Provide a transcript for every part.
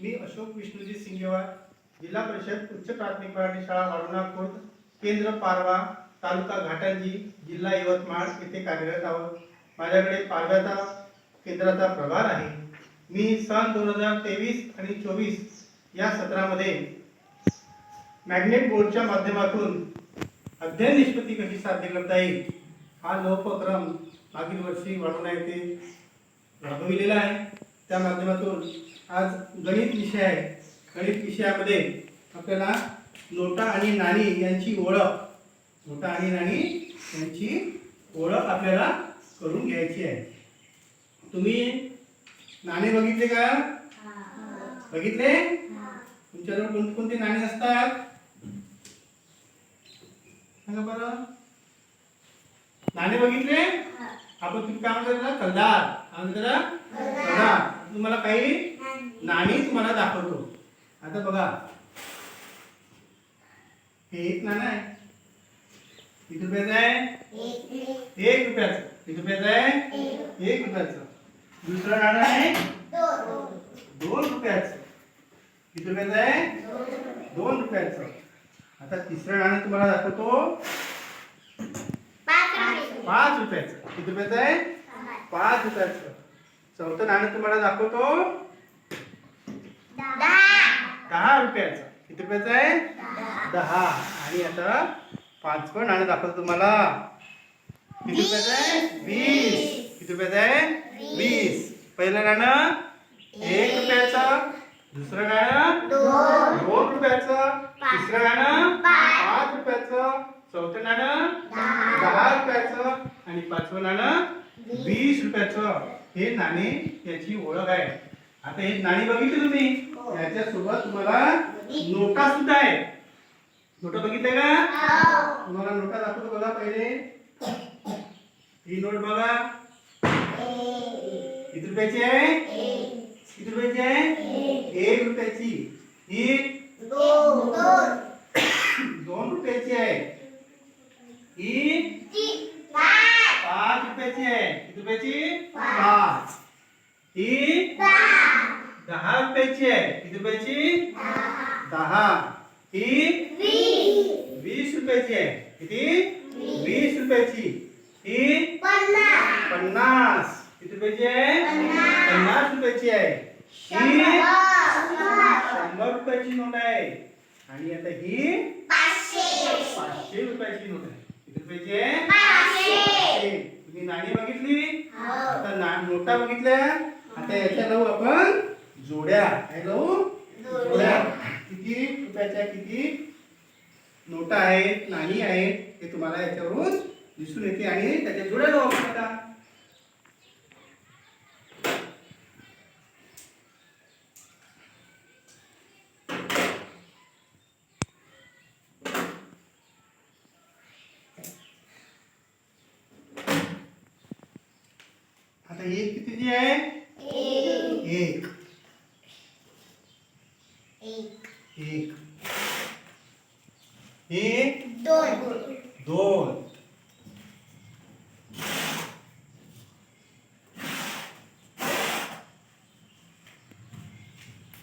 मी अशोक विष्णुजी सिंगेवार, जिल्हा परिषद उच्च प्राथमिक मराठी शाळा वारुणा खुर्द, केंद्र पारवा, तालुका घाटंजी, जिल्हा यवतमाळ येथे कार्यरत आहोत. माझ्याकडे पारव्याचा केंद्राचा प्रभार आहे. मी सन 2023 आणि 24 या सत्रामध्ये मॅग्नेट बोर्डच्या माध्यमातून अध्ययन निष्पत्ती कशी साध्य करता येईल हा नवोपक्रम मागील वर्षी वारुणा येथे राबविलेला आहे. त्या माध्यमातून आज गणित विषय आहे. गणित विषयामध्ये आपल्याला नोटा आणि नाणी यांची ओळख आपल्याला करून घ्यायची आहे. तुम्ही नाणे बघितले का? बघितले? तुमच्याजवळ कोणते नाणे असतात सांगा बरं. नाणे बघितले? आपण तुम्ही काय म्हणता? कलदार. तुम्हाला काही नाणी तुम्हाला दाखवतो. आता बघा, हे एक नाणं आहे. किती रुपयाचं आहे? 1 रुपयाचं. किती रुपयाचं आहे? 1 रुपयाचं. दुसरं नाणं आहे 2 रुपयाचं. किती रुपयाचं आहे? 2 रुपयाचं. आता तिसरं नाणं तुम्हाला दाखवतो 5 रुपयाचं. किती रुपयाचं आहे? 5 रुपयाचं. चौथं नाणं तुम्हाला दाखवतो 10 रुपयाचं. किती रुपयाचं आहे? 10. आणि आता पाचवं नाणं दाखवतो तुम्हाला. किती रुपयाचं आहे? 20. किती रुपयाचं आहे? 20. पहिलं नाणं 1 रुपयाचं, दुसरं नाणं 2 रुपयाचं, तिसरं नाणं 5 रुपयाचं, चौथं नाणं 10 रुपयाचं आणि पाचवं नाणं 20 रुपयाचं. हे नाणे याची ओळख आहे. आता हे नाणी बघितली तुम्ही, याच्या सोबत तुम्हाला नोटा सुद्धा आहे. नोटा बघितले का? तुम्हाला नोटा दाखवतो बघा. पहिले ही नोट बघा. किती रुपयाची आहे? किती रुपयाची आहे? 1 रुपयाची. ही 2 रुपयाची आहे. ही 5 रुपयाची आहे. किती रुपयाची? 5. ही 10 रुपयाची आहे. किती रुपयाची? 10. ही 20 रुपयाची आहे. किती? 20 रुपयाची. ही 50. किती रुपयाची आहे? 50 रुपयाची आहे. ही 100 रुपयाची नोट आहे. आणि आता ही 500 रुपयाची नोट आहे. किती रुपयाची आहे? 500. तुम्ही नाणी बघितली, आता नोटा बघितल्या. आता याच्या लावू आपण जोड्या. काय लावू? जोड्या. किती रुपयाच्या किती नोटा आहेत, नाणी आहेत हे तुम्हाला याच्यावरून दिसून येते आणि त्याच्या जोड्या लावू आपण. आता एक कितीची आहे? 1. हे 2.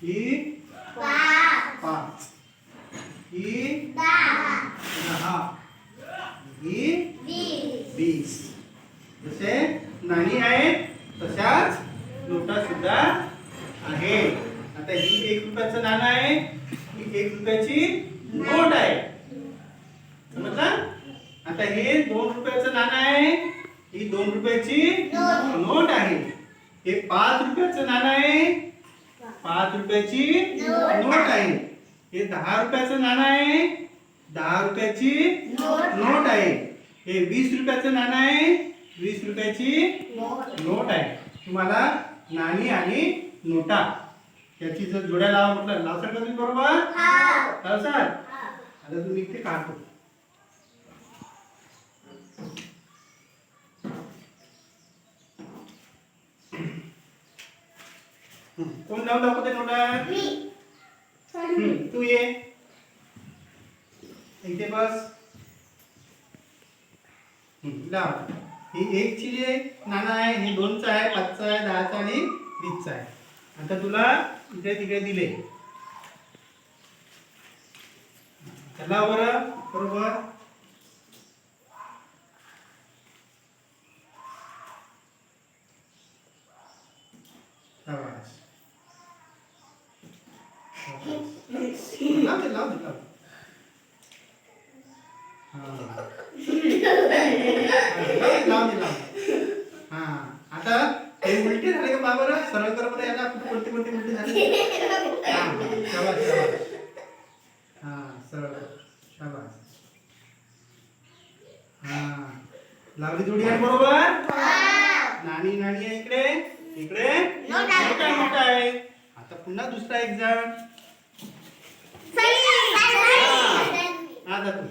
ही 5. ही 10. ही 20. जसे नाणी आहेत तशाच नोटा सुद्धा आहेत. आता ही 1 रुपयाचं नाणं आहे. ही 1 रुपयाची नोट आहे. समजलं? आता हे 2 रुपयाचं नाणं आहे. ही 2 रुपयाची नोट आहे. हे 5 रुपयाचं नाणं आहे. 5 रुपयाची नोट आहे. हे 10 रुपयाचं नाणं आहे. 10 रुपयाची नोट आहे. हे 20 रुपयाचं नाणं आहे. 20 रुपयाची नोट आहे. तुम्हाला नाणी आणि नोटा याची जर जोड्या लावा म्हटलं, लावसाल का तुम्ही? बरोबर लावसाल? आता तुम्ही इथे काढतो. कोण लावून दाखवते नोटा? तू ये इथे बस. लाव. ही 1 ची जे नाणं आहे हे 2 चं आहे, 5 चं आहे, 10 चं आणि 20 चं आहे. आता तुला इकडे तिकडे दिले. चला बरं बरोबर. शाबास. लाव दे लाव दे लाव. लाव दे लाव. हा आता हे उलटे झाले का बाबर. सरळ कर बरं याला. कोणते कोणते उलटे झाले. शाबास शाबास. हा सरळ शाबास. हा लावली जोडी आहे बरोबर. नाणी नाणी आहे इकडे. इकडे मोठा आहे. आता पुन्हा दुसरा एक जण. आता तू.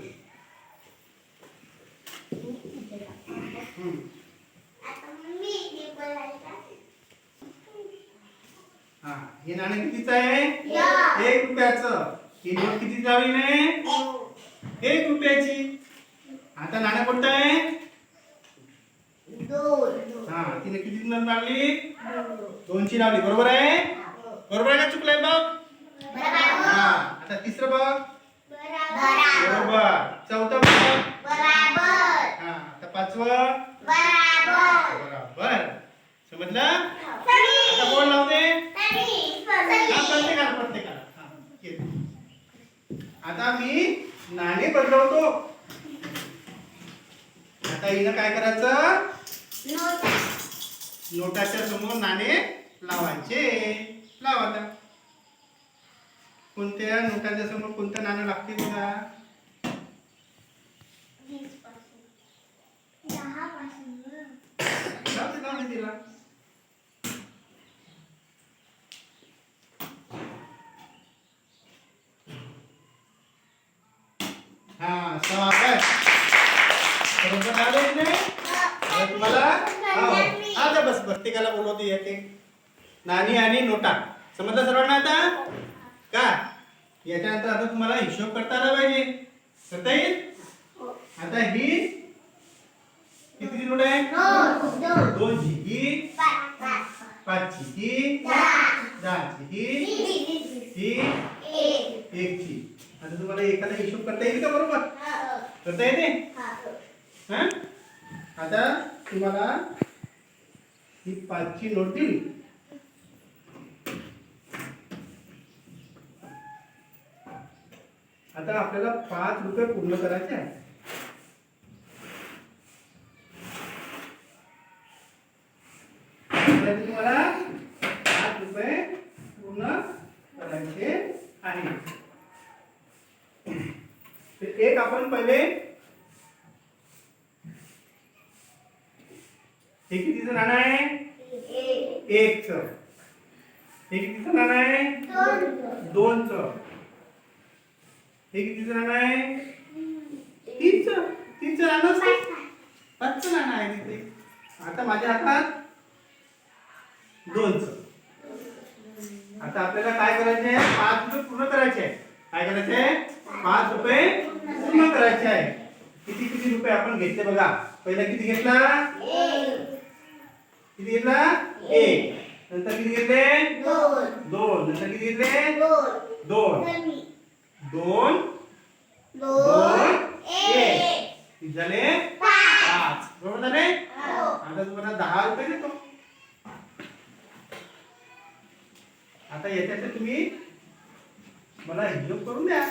हा हे नाणं कितीच आहे. 1 रुपयाचं. ही नोट किती लावली नाही. 1 रुपयाची. आता नाणं कोणतं आहे. 2. हा तिने किती नोट लावली. 2ची लावली बरोबर आहे. बरोबर आहे का चुकलंय बघ. हा आता तिसरं बघ. बरोबर. चौथं बघ. हा आता पाचवं. बरोबर. समजलं. आता कोण लावते. प्रत्येकाला. आता मी नाणे बदलवतो. आता हिनं काय करायचं. नोटाच्या समोर नाणे लावायचे. लाव आता. कोणत्या नोटाच्या समोर कोणतं नाणं लागते बघा. 20 पासून 10 पासून लाव दे तिला. हा शाबास. बरोबर लावले की नाही. तुम्हाला आता बस प्रत्येकाला बोलवतो एक एक नाणी आणि नोटा. समजलं सर्वांना आता का. याच्यानंतर आता तुम्हाला हिशोब करता आला पाहिजे. करता येईल. आता ही किती नोट आहे. 2ची ही 5ची ही 10ची ही 1ची. आता तुम्हाला एखादा हिशोब करता येईल का बरोबर. करता येते. हा आता तुम्हाला ही 5ची नोट दिली. आता आपल्याला 5 रुपये पूर्ण करायचे आहे. तुम्हाला 5 रुपये पूर्ण करायचे आहे. एक आपण पहिले हे कितीचं नाणं आहे. 1चं. हे कितीचं नाणं आहे. 2चं. हे कितीचं नाणं आहे. 3चं. 3चं नाणं असते. 5चं नाणं आहे तिथे. आता माझ्या हातात 2चं. आता आपल्याला काय करायचे आहे. 5 रुपये पूर्ण करायचे आहे. काय करायचे आहे. 5 रुपये पूर्ण करायचे आहे. किती किती रुपये आपण घेतले बघा. पहिला किती घेतला. किती घेतला. 1. नंतर किती घेतले. 2. नंतर किती घेतले. 2. 2 1 किती झाले. 5. बरोबर झाले. आता तुम्हाला 10 रुपये देतो. आता याच्यात तुम्ही मला हिशोब करून द्या.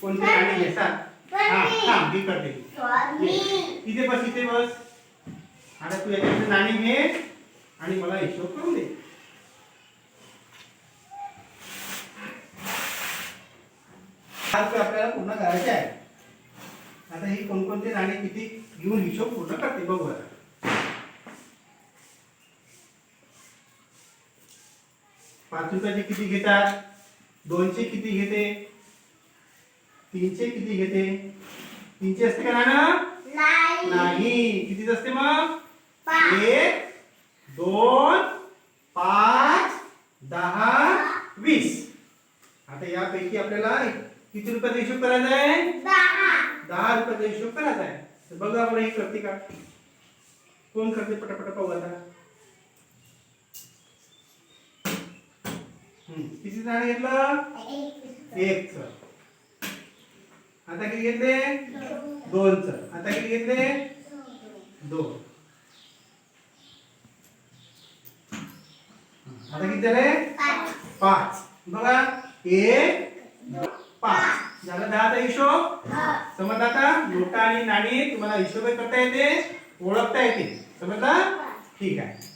कोणते नाणे घेतात. हा मी करते. इथे बस इथे बस. आता तू याच्यातले नाणे घे आणि मला हिशोब करून दे. आपल्याला पूर्ण करायचे आहे. आता ही कोणकोणते नाणे किती घेऊन हिशोब पूर्ण करते बघू. आता 5 रुपयाचे किती घेतात. 2चे किती घेते. 3चे किती घेते. 3चे असते का नाणं. नाही. कितीच असते मग. 1 2 5 10 20. आता यापैकी आपल्याला किती रुपयाचा हिशोब करायचा आहे. 10 रुपयाचा हिशोब करायचा आहे. तर बघा बरं ही करते का. कोण करते पटापट पाहू आता. किती नाणे घेतलं? एक च. आता किती घेतले? दोन च. आता किती घेतले? दोन. आता किती झाले? पाच. बघा 1 5 झालं 10 चा हिशोब. समजला का? नोटा आणि नाणी तुम्हाला हिशोब करता येते, ओळखता येते. समजला? ठीक आहे.